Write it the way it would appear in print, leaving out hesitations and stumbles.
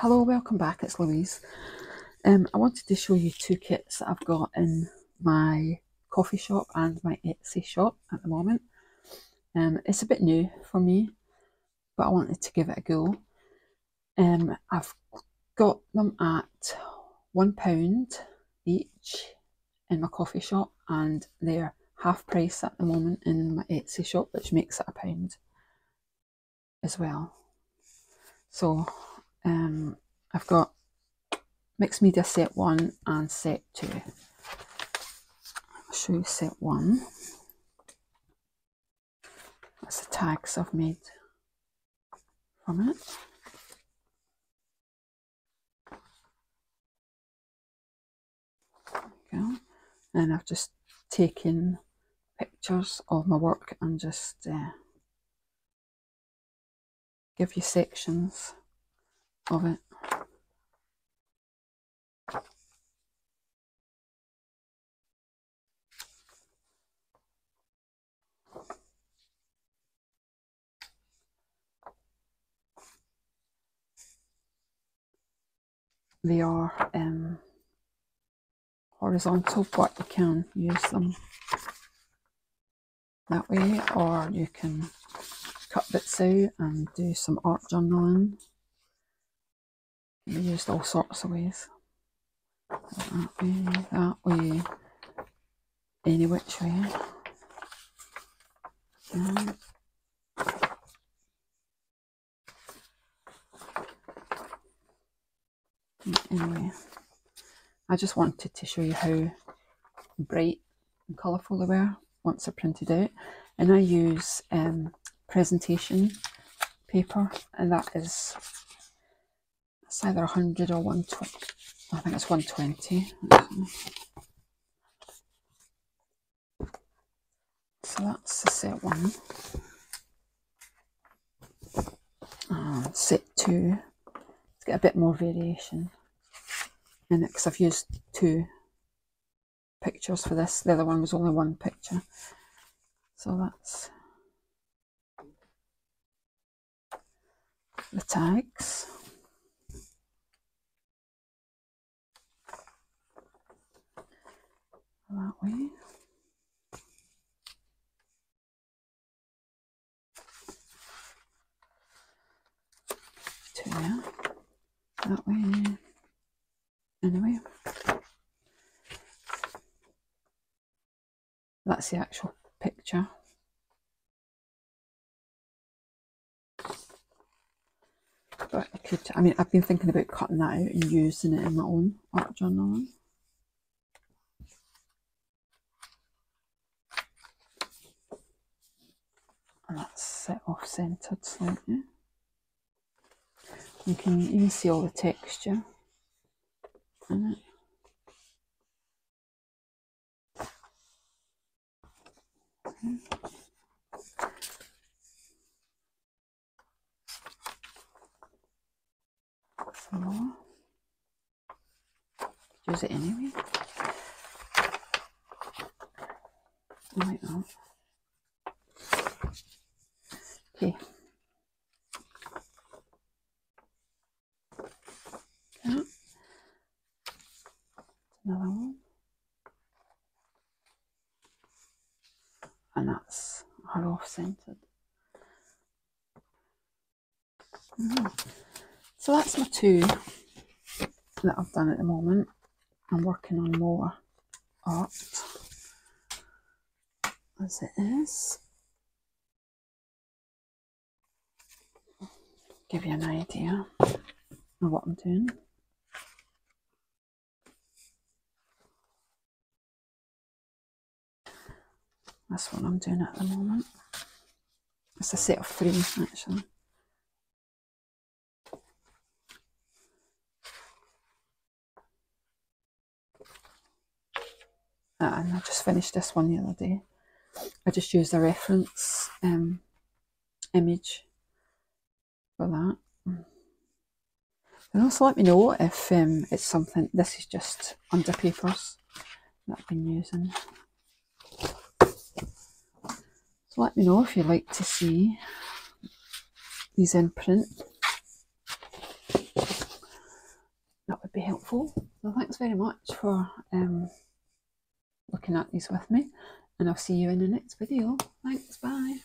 Hello, welcome back, it's Louise. I wanted to show you two kits that I've got in my coffee shop and my Etsy shop at the moment. It's a bit new for me, but I wanted to give it a go. I've got them at £1 each in my coffee shop, and they're half price at the moment in my Etsy shop, which makes it £1 as well. So I've got Mixed Media Set 1 and Set 2. I'll show you Set 1. That's the tags I've made from it. There we go. And I've just taken pictures of my work and just give you sections of it. They are horizontal, but you can use them that way, or you can cut bits out and do some art journaling. They're used all sorts of ways. That way, any which way. Anyway, I just wanted to show you how bright and colourful they were once they're printed out. And I use presentation paper, and that is, it's either 100 or 120. I think it's 120. So that's the Set 1. And Set 2, to get a bit more variation in it, because I've used 2 pictures for this. The other one was only 1 picture. So that's the tags. That way. Two, that way. Anyway, that's the actual picture. But I could, I've been thinking about cutting that out and using it in my own art journaling. And that's set off centered slightly. You can even see all the texture in it. Okay. Some more. Use it anyway. Like that. Okay. Yeah. Another one. And that's her off-centered. So that's my 2 that I've done at the moment. I'm working on more art as it is. Give you an idea of what I'm doing. That's what I'm doing at the moment. It's a set of 3 actually. And I just finished this one the other day. I just used a reference image for that. And also let me know if it's something, this is just under papers that I've been using. So let me know if you'd like to see these in print. helpful. So thanks very much for looking at these with me, and I'll see you in the next video. Thanks, bye.